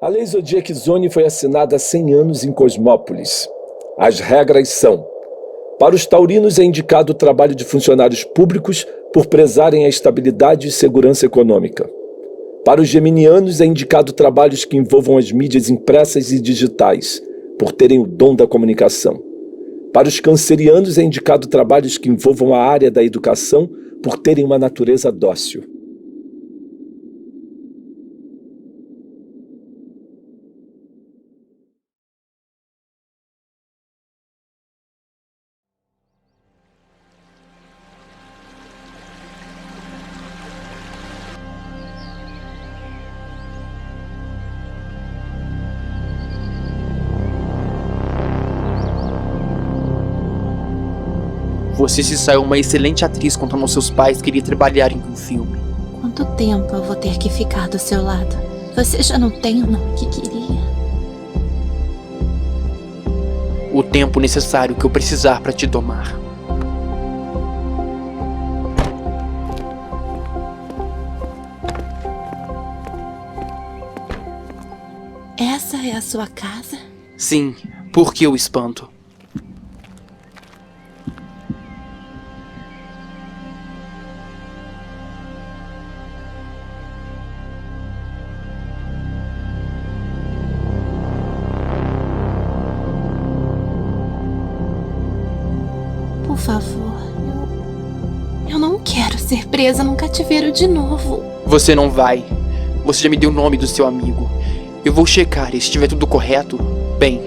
A Lei Zodiac Zone foi assinada há 100 anos em Cosmópolis. As regras são: para os taurinos é indicado o trabalho de funcionários públicos por prezarem a estabilidade e segurança econômica. Para os geminianos é indicado trabalhos que envolvam as mídias impressas e digitais, por terem o dom da comunicação. Para os cancerianos é indicado trabalhos que envolvam a área da educação, por terem uma natureza dócil. Você se saiu uma excelente atriz contando aos seus pais que iria trabalhar em um filme. Quanto tempo eu vou ter que ficar do seu lado? Você já não tem o nome que queria. O tempo necessário que eu precisar para te domar. Essa é a sua casa? Sim, porque eu espanto. Por favor, eu não quero ser presa num cativeiro de novo. Você não vai. Você já me deu o nome do seu amigo. Eu vou checar e se estiver tudo correto, bem,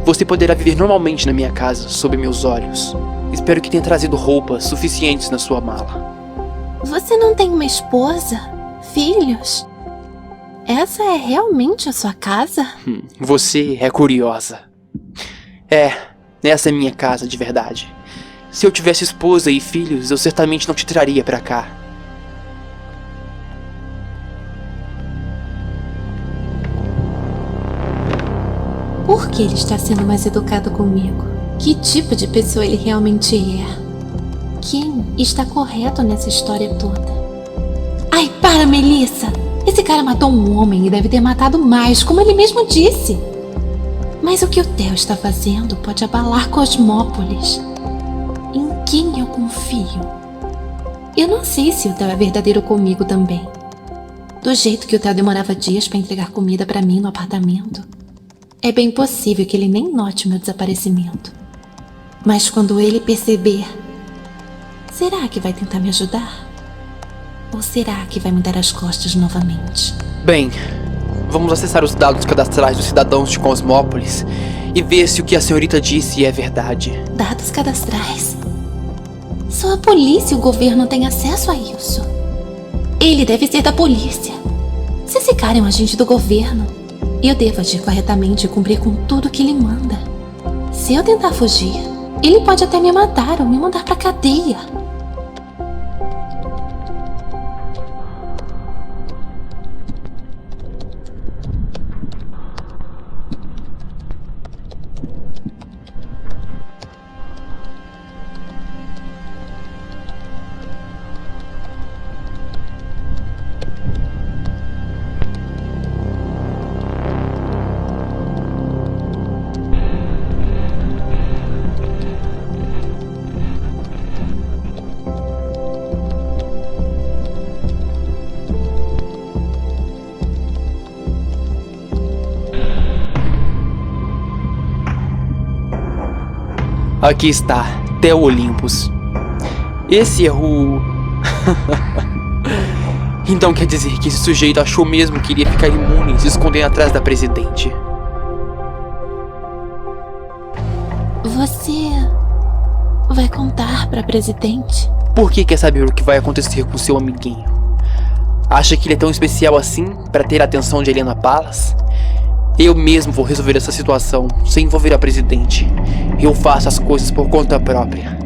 você poderá viver normalmente na minha casa, sob meus olhos. Espero que tenha trazido roupas suficientes na sua mala. Você não tem uma esposa? Filhos? Essa é realmente a sua casa? Você é curiosa. Essa é minha casa de verdade. Se eu tivesse esposa e filhos, eu certamente não te traria pra cá. Por que ele está sendo mais educado comigo? Que tipo de pessoa ele realmente é? Quem está correto nessa história toda? Ai, para, Melissa! Esse cara matou um homem e deve ter matado mais, como ele mesmo disse. Mas o que o Theo está fazendo pode abalar Cosmópolis. Em quem eu confio? Eu não sei se o Theo é verdadeiro comigo também. Do jeito que o Theo demorava dias para entregar comida para mim no apartamento, é bem possível que ele nem note meu desaparecimento. Mas quando ele perceber, será que vai tentar me ajudar? Ou será que vai me dar as costas novamente? Bem, vamos acessar os dados cadastrais dos cidadãos de Cosmópolis e ver se o que a senhorita disse é verdade. Dados cadastrais? Só a polícia e o governo têm acesso a isso. Ele deve ser da polícia. Se esse cara é um agente do governo, eu devo agir corretamente e cumprir com tudo que ele manda. Se eu tentar fugir, ele pode até me matar ou me mandar pra cadeia. Aqui está, Theo Olympus. Esse é o... Então quer dizer que esse sujeito achou mesmo que iria ficar imune se escondendo atrás da presidente. Você vai contar pra presidente? Por que quer saber o que vai acontecer com seu amiguinho? Acha que ele é tão especial assim para ter a atenção de Helena Palas? Eu mesmo vou resolver essa situação sem envolver a presidente. Eu faço as coisas por conta própria.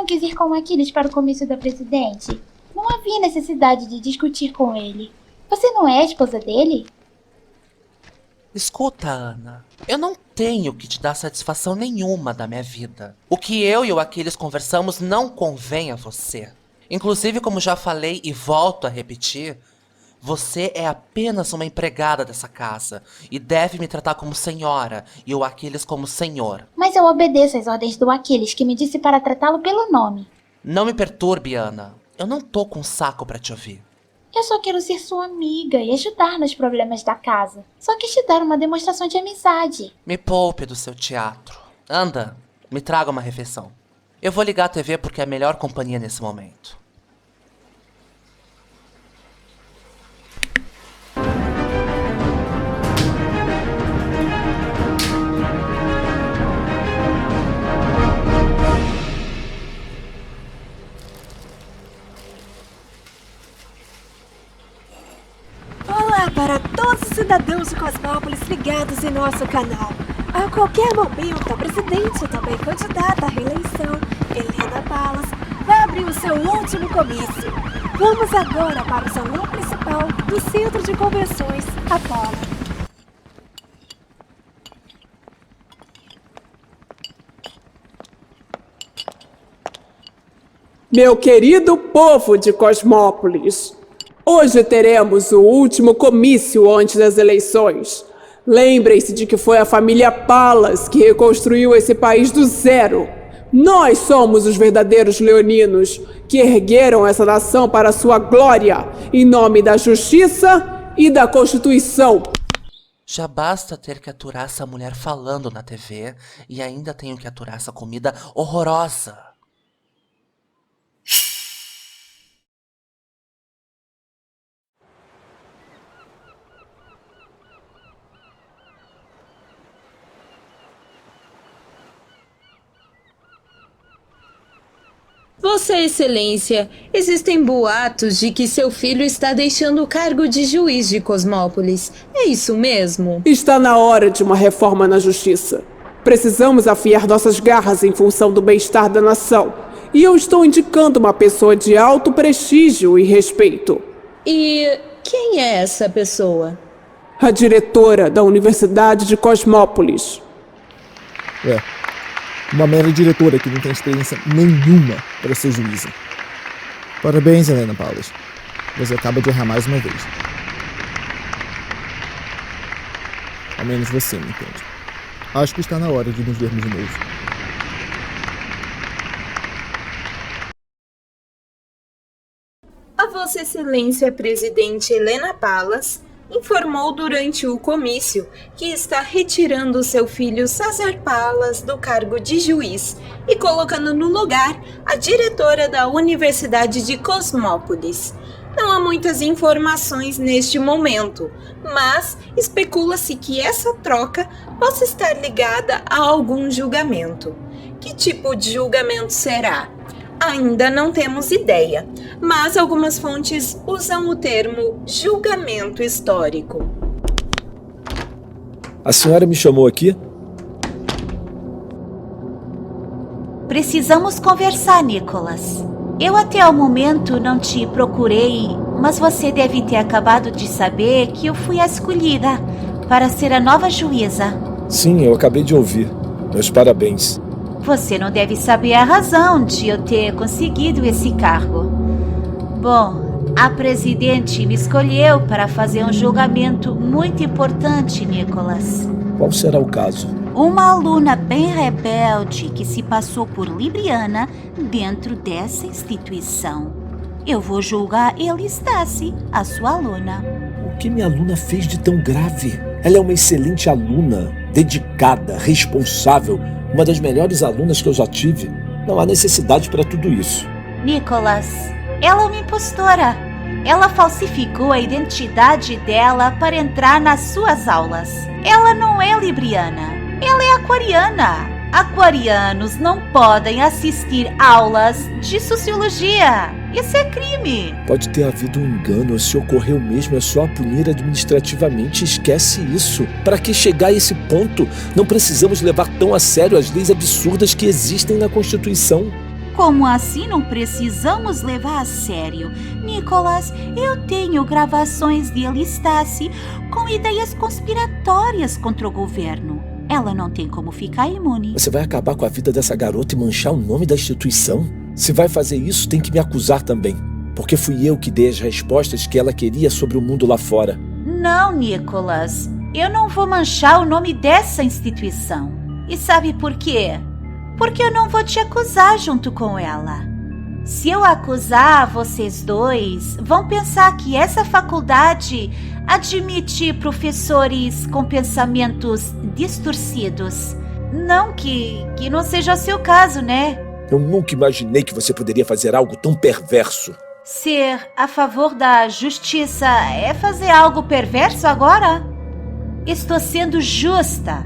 não quis ir com Aquiles para o comício da presidente? Não havia necessidade de discutir com ele. Você não é a esposa dele? Escuta, Ana, eu não tenho que te dar satisfação nenhuma da minha vida. O que eu e o Aquiles conversamos não convém a você. Inclusive, como já falei e volto a repetir, você é apenas uma empregada dessa casa e deve me tratar como senhora e o Aquiles como senhor. Mas eu obedeço às ordens do Aquiles, que me disse para tratá-lo pelo nome. Não me perturbe, Ana. Eu não tô com saco pra te ouvir. Eu só quero ser sua amiga e ajudar nos problemas da casa. Só quis te dar uma demonstração de amizade. Me poupe do seu teatro. Anda, me traga uma refeição. Eu vou ligar a TV porque é a melhor companhia nesse momento. Olá para todos os cidadãos de Cosmópolis ligados em nosso canal. A qualquer momento, a presidente, também candidata à reeleição, Helena Palas, vai abrir o seu último comício. Vamos agora para o salão principal do Centro de Convenções Apollo. Meu querido povo de Cosmópolis, hoje teremos o último comício antes das eleições. Lembrem-se de que foi a família Palas que reconstruiu esse país do zero. Nós somos os verdadeiros leoninos que ergueram essa nação para sua glória, em nome da justiça e da Constituição. Já basta ter que aturar essa mulher falando na TV e ainda tenho que aturar essa comida horrorosa. Vossa Excelência, existem boatos de que seu filho está deixando o cargo de juiz de Cosmópolis. É isso mesmo? Está na hora de uma reforma na justiça. Precisamos afiar nossas garras em função do bem-estar da nação. E eu estou indicando uma pessoa de alto prestígio e respeito. E quem é essa pessoa? A diretora da Universidade de Cosmópolis. Uma mera diretora que não tem experiência nenhuma para ser juíza. Parabéns, Helena Palas. Você acaba de errar mais uma vez. Ao menos você me entende. Acho que está na hora de nos vermos de novo. A Vossa Excelência Presidente Helena Palas informou durante o comício que está retirando seu filho César Palas do cargo de juiz e colocando no lugar a diretora da Universidade de Cosmópolis. Não há muitas informações neste momento, mas especula-se que essa troca possa estar ligada a algum julgamento. Que tipo de julgamento será? Ainda não temos ideia, mas algumas fontes usam o termo julgamento histórico. A senhora me chamou aqui? Precisamos conversar, Nicholas. Eu até o momento não te procurei, mas você deve ter acabado de saber que eu fui a escolhida para ser a nova juíza. Sim, eu acabei de ouvir. Meus parabéns. Você não deve saber a razão de eu ter conseguido esse cargo. Bom, a presidente me escolheu para fazer um julgamento muito importante, Nicholas. Qual será o caso? Uma aluna bem rebelde que se passou por libriana dentro dessa instituição. Eu vou julgar Elistácio, a sua aluna. O que minha aluna fez de tão grave? Ela é uma excelente aluna, dedicada, responsável, uma das melhores alunas que eu já tive. Não há necessidade para tudo isso. Nicholas, ela é uma impostora. Ela falsificou a identidade dela para entrar nas suas aulas. Ela não é libriana, ela é aquariana. Aquarianos não podem assistir aulas de sociologia. Isso é crime. Pode ter havido um engano, se ocorreu mesmo é só a punir administrativamente. Esquece isso. Para que chegar a esse ponto? Não precisamos levar tão a sério as leis absurdas que existem na Constituição. Como assim não precisamos levar a sério? Nicholas, eu tenho gravações de Elistácio com ideias conspiratórias contra o governo. Ela não tem como ficar imune. Você vai acabar com a vida dessa garota e manchar o nome da instituição? Se vai fazer isso, tem que me acusar também. Porque fui eu que dei as respostas que ela queria sobre o mundo lá fora. Não, Nicholas. Eu não vou manchar o nome dessa instituição. E sabe por quê? Porque eu não vou te acusar junto com ela. Se eu acusar vocês dois, vão pensar que essa faculdade admite professores com pensamentos distorcidos. Não que não seja seu caso, né? Eu nunca imaginei que você poderia fazer algo tão perverso. Ser a favor da justiça é fazer algo perverso agora? Estou sendo justa.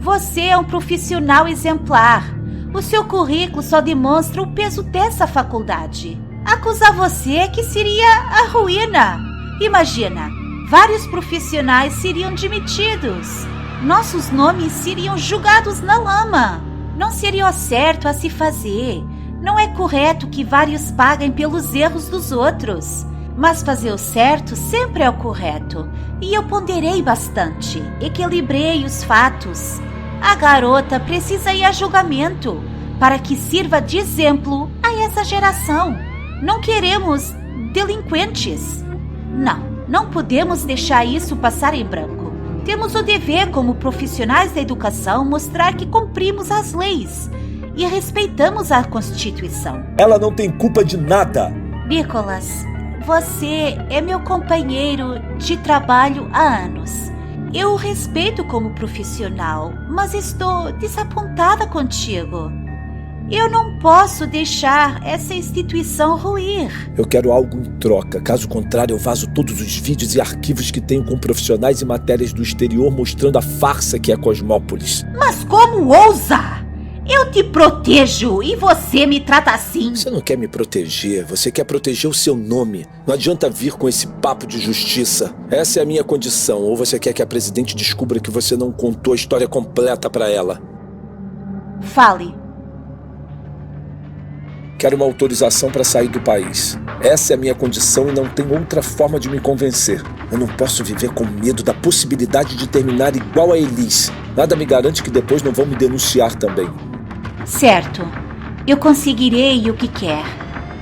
Você é um profissional exemplar. O seu currículo só demonstra o peso dessa faculdade. Acusar você é que seria a ruína. Imagina, vários profissionais seriam demitidos. Nossos nomes seriam jogados na lama. Não seria o certo a se fazer. Não é correto que vários paguem pelos erros dos outros. Mas fazer o certo sempre é o correto. E eu ponderei bastante, equilibrei os fatos. A garota precisa ir a julgamento para que sirva de exemplo a essa geração. Não queremos delinquentes. Não podemos deixar isso passar em branco. Temos o dever, como profissionais da educação, mostrar que cumprimos as leis e respeitamos a Constituição. Ela não tem culpa de nada. Nicholas, você é meu companheiro de trabalho há anos. Eu o respeito como profissional, mas estou desapontada contigo. Eu não posso deixar essa instituição ruir. Eu quero algo em troca. Caso contrário, eu vazo todos os vídeos e arquivos que tenho com profissionais e matérias do exterior mostrando a farsa que é Cosmópolis. Mas como ousa? Eu te protejo e você me trata assim. Você não quer me proteger, você quer proteger o seu nome. Não adianta vir com esse papo de justiça. Essa é a minha condição. Ou você quer que a presidente descubra que você não contou a história completa pra ela? Fale. Quero uma autorização para sair do país. Essa é a minha condição e não tem outra forma de me convencer. Eu não posso viver com medo da possibilidade de terminar igual a Elis. Nada me garante que depois não vão me denunciar também. Certo. Eu conseguirei o que quer.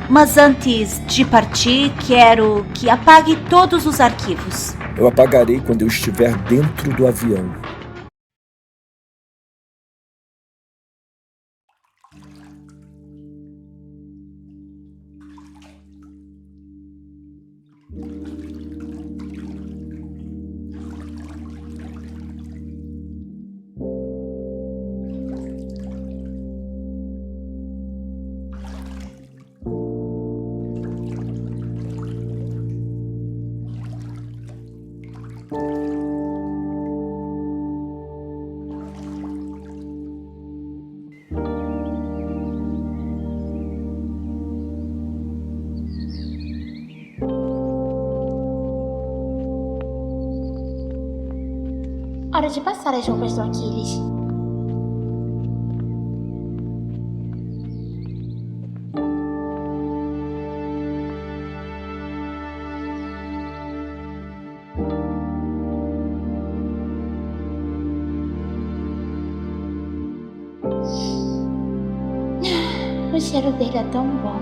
Mas antes de partir, quero que apague todos os arquivos. Eu apagarei quando eu estiver dentro do avião. Hora de passar as roupas do Aquiles. O cheiro dele é tão bom.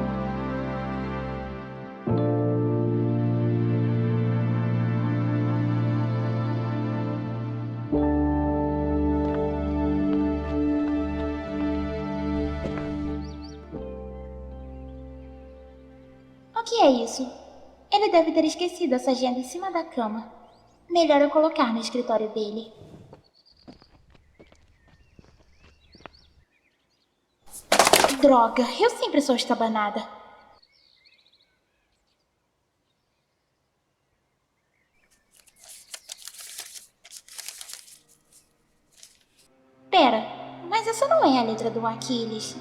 O que é isso? Ele deve ter esquecido essa agenda em cima da cama. Melhor eu colocar no escritório dele. Droga, eu sempre sou estabanada. Pera, mas essa não é a letra do Aquiles.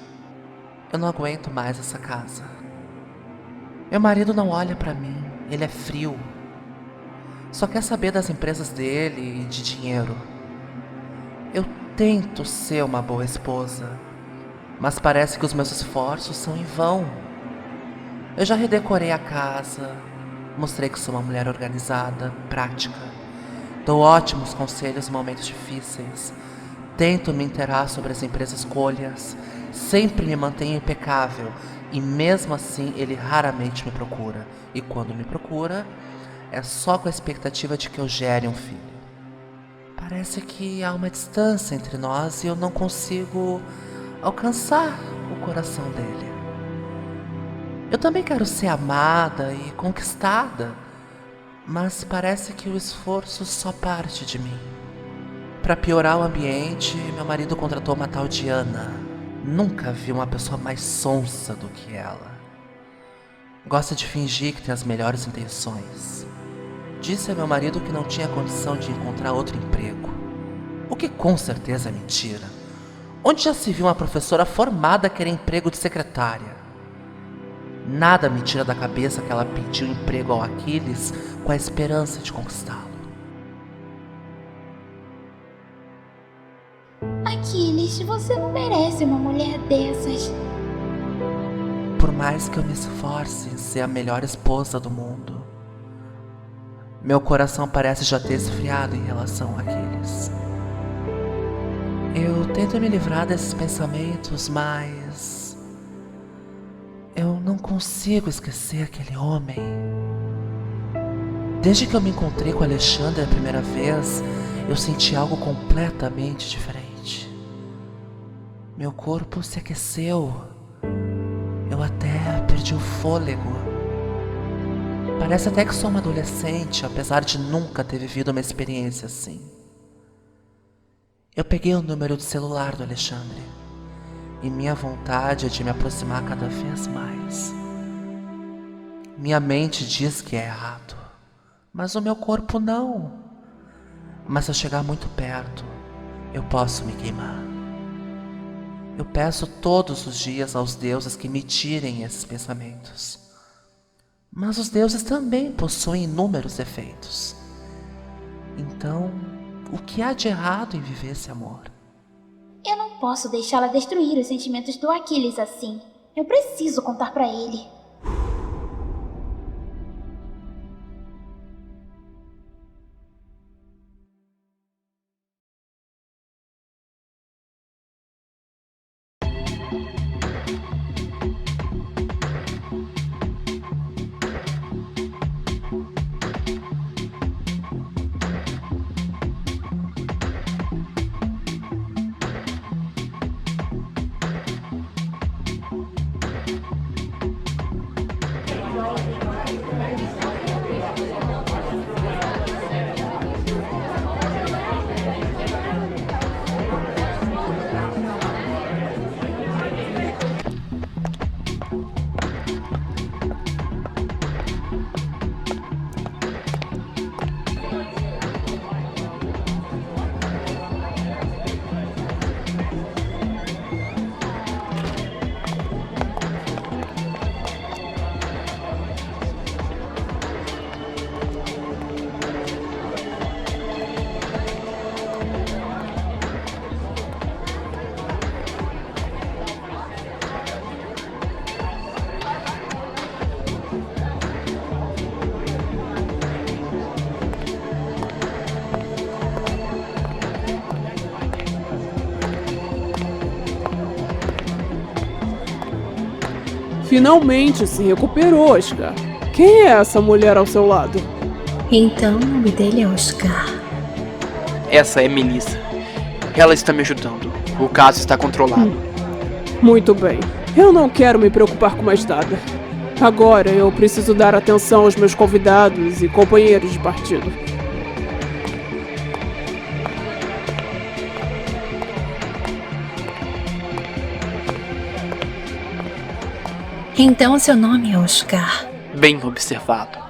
Eu não aguento mais essa casa. Meu marido não olha pra mim, ele é frio. Só quer saber das empresas dele e de dinheiro. Eu tento ser uma boa esposa, Mas parece que os meus esforços são em vão. Eu já redecorei a casa, mostrei que sou uma mulher organizada, prática. Dou ótimos conselhos em momentos difíceis. Tento me inteirar sobre as empresas escolhas. Sempre me mantenho impecável. E mesmo assim, ele raramente me procura. E quando me procura, é só com a expectativa de que eu gere um filho. Parece que há uma distância entre nós e eu não consigo alcançar o coração dele. Eu também quero ser amada e conquistada, mas parece que o esforço só parte de mim. Para piorar o ambiente, meu marido contratou uma tal Diana. Nunca vi uma pessoa mais sonsa do que ela. Gosta de fingir que tem as melhores intenções. Disse a meu marido que não tinha condição de encontrar outro emprego, o que com certeza é mentira. Onde já se viu uma professora formada querer emprego de secretária? Nada me tira da cabeça que ela pediu emprego ao Aquiles com a esperança de conquistá-lo. Aquiles, você não merece uma mulher dessas. Por mais que eu me esforce em ser a melhor esposa do mundo, meu coração parece já ter esfriado em relação a Aquiles. Eu tento me livrar desses pensamentos, mas eu não consigo esquecer aquele homem. Desde que eu me encontrei com Alexandre a primeira vez, eu senti algo completamente diferente. Meu corpo se aqueceu. Eu até perdi o fôlego. Parece até que sou uma adolescente, apesar de nunca ter vivido uma experiência assim. Eu peguei o número de celular do Alexandre e minha vontade é de me aproximar cada vez mais. Minha mente diz que é errado, mas o meu corpo não. Mas se eu chegar muito perto, eu posso me queimar. Eu peço todos os dias aos deuses que me tirem esses pensamentos. Mas os deuses também possuem inúmeros defeitos. Então, o que há de errado em viver esse amor? Eu não posso deixá-la destruir os sentimentos do Aquiles assim. Eu preciso contar pra ele. Finalmente se recuperou, Oscar. Quem é essa mulher ao seu lado? Então, o nome dele é Oscar. Essa é Melissa. Ela está me ajudando. O caso está controlado. Muito bem. Eu não quero me preocupar com mais nada. Agora eu preciso dar atenção aos meus convidados e companheiros de partido. Então, seu nome é Oscar. Bem observado.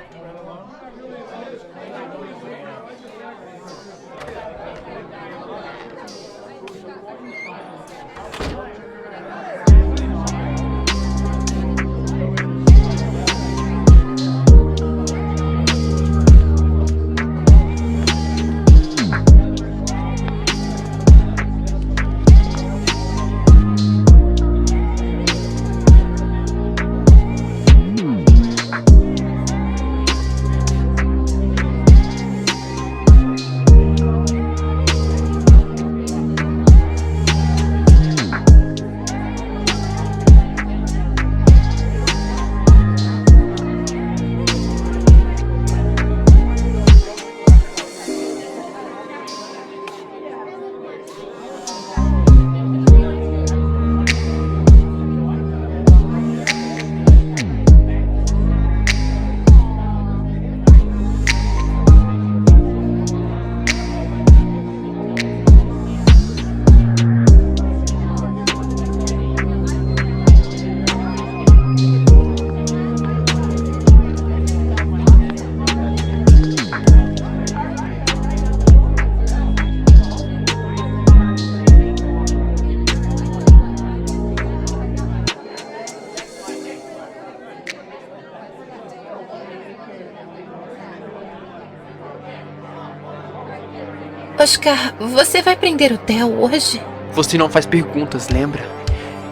Oscar, você vai prender o Theo hoje? Você não faz perguntas, lembra?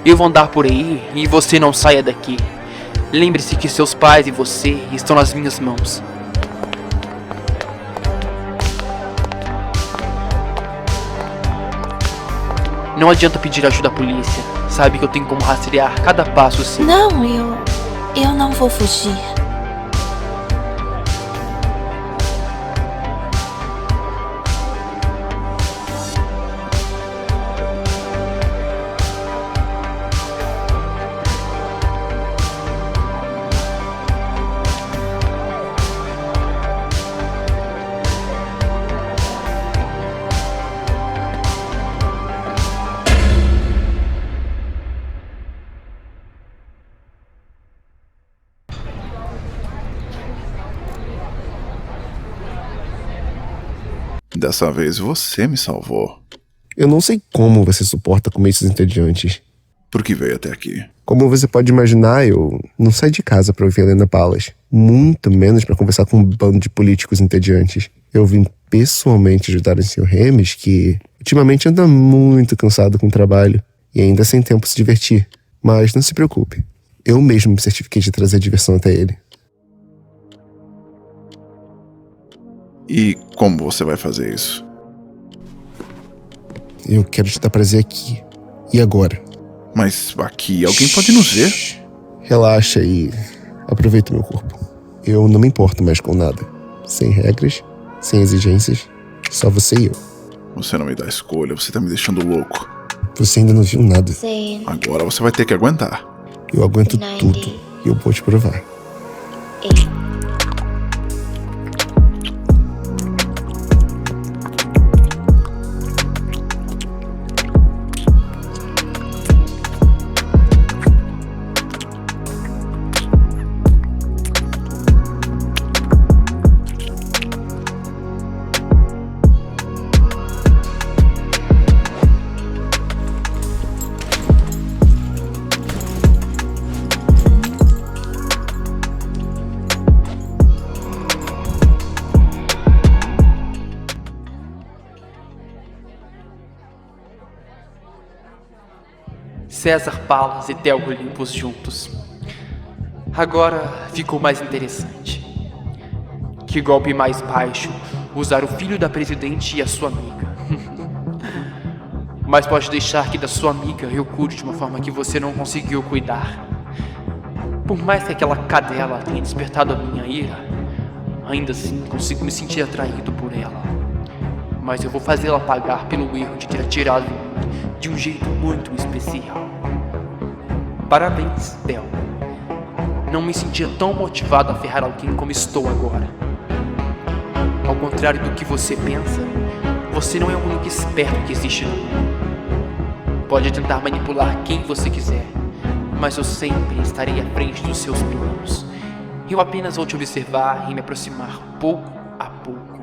Eu vou andar por aí e você não saia daqui. Lembre-se que seus pais e você estão nas minhas mãos. Não adianta pedir ajuda à polícia. Sabe que eu tenho como rastrear cada passo seu. Não, eu não vou fugir. Dessa vez você me salvou. Eu não sei como você suporta comícios entediantes. Por que veio até aqui? Como você pode imaginar, eu não saí de casa pra ouvir Helena Palas. Muito menos pra conversar com um bando de políticos entediantes. Eu vim pessoalmente ajudar o Sr. Remes, que ultimamente anda muito cansado com o trabalho e ainda sem tempo se divertir. Mas não se preocupe. Eu mesmo me certifiquei de trazer diversão até ele. E como você vai fazer isso? Eu quero te dar prazer aqui. E agora? Mas aqui alguém pode nos ver. Relaxa e aproveita o meu corpo. Eu não me importo mais com nada. Sem regras, sem exigências, só você e eu. Você não me dá escolha, você tá me deixando louco. Você ainda não viu nada. Agora você vai ter que aguentar. Eu aguento tudo e eu vou te provar. César Palas e Theo Olympus juntos. Agora ficou mais interessante. Que golpe mais baixo usar o filho da presidente e a sua amiga. Mas pode deixar que da sua amiga eu cuide de uma forma que você não conseguiu cuidar. Por mais que aquela cadela tenha despertado a minha ira, ainda assim consigo me sentir atraído por ela. Mas eu vou fazê-la pagar pelo erro de ter atirado de um jeito muito especial. Parabéns, Theo. Não me sentia tão motivado a ferrar alguém como estou agora. Ao contrário do que você pensa, você não é o único esperto que existe no mundo. Pode tentar manipular quem você quiser, mas eu sempre estarei à frente dos seus planos. Eu apenas vou te observar e me aproximar pouco a pouco.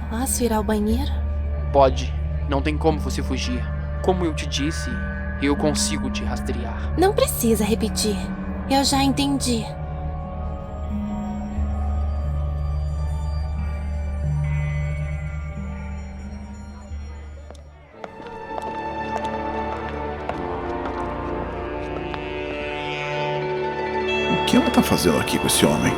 Posso ir ao banheiro? Pode. Não tem como você fugir. Como eu te disse, eu consigo te rastrear. Não precisa repetir. Eu já entendi. O que ela tá fazendo aqui com esse homem?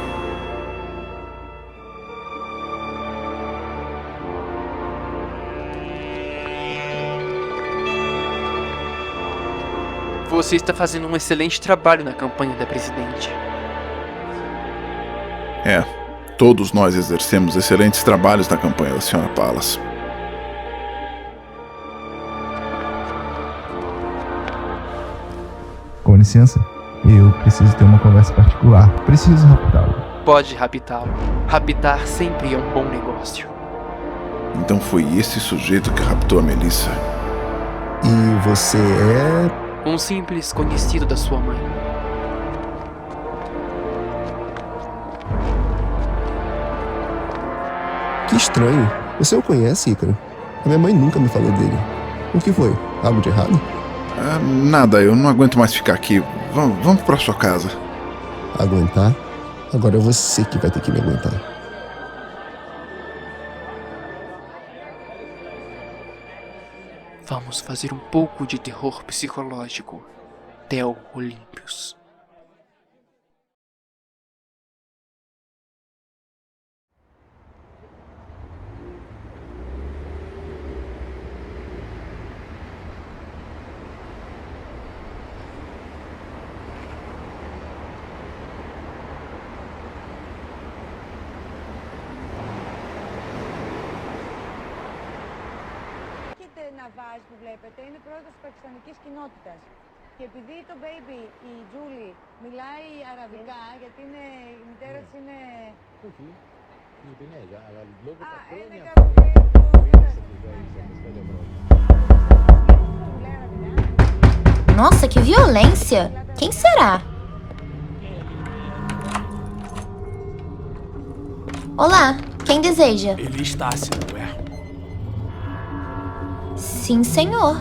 Você está fazendo um excelente trabalho na campanha da presidente. É, todos nós exercemos excelentes trabalhos na campanha da Sra. Palas. Com licença, Eu preciso ter uma conversa particular. Preciso raptá-lo. Pode raptá-lo. Raptar sempre é um bom negócio. Então foi esse sujeito que raptou a Melissa. E você é... Um simples conhecido da sua mãe. Que estranho. Você o conhece, Ícaro? A minha mãe nunca me falou dele. O que foi? Algo de errado? Nada, eu não aguento mais ficar aqui. Vamos pra sua casa. Aguentar? Agora é você que vai ter que me aguentar. Vamos fazer um pouco de terror psicológico. Theo Olímpios. Ναβάζ που βλέπετε είναι πρόταση πακιστανικής κοινότητας. Και επειδή το baby, η Τζούλη, μιλάει αραβικά, γιατί είναι, η μητέρα της είναι... Όχι, Φιλιππινέζα, αλλά λόγω τα χρόνια... Nossa, que violência! Quem será? Olá, quem deseja? Ele está, não é? Sim, senhor.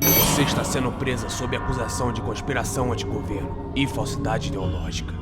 Você está sendo presa sob acusação de conspiração anti-governo e falsidade ideológica.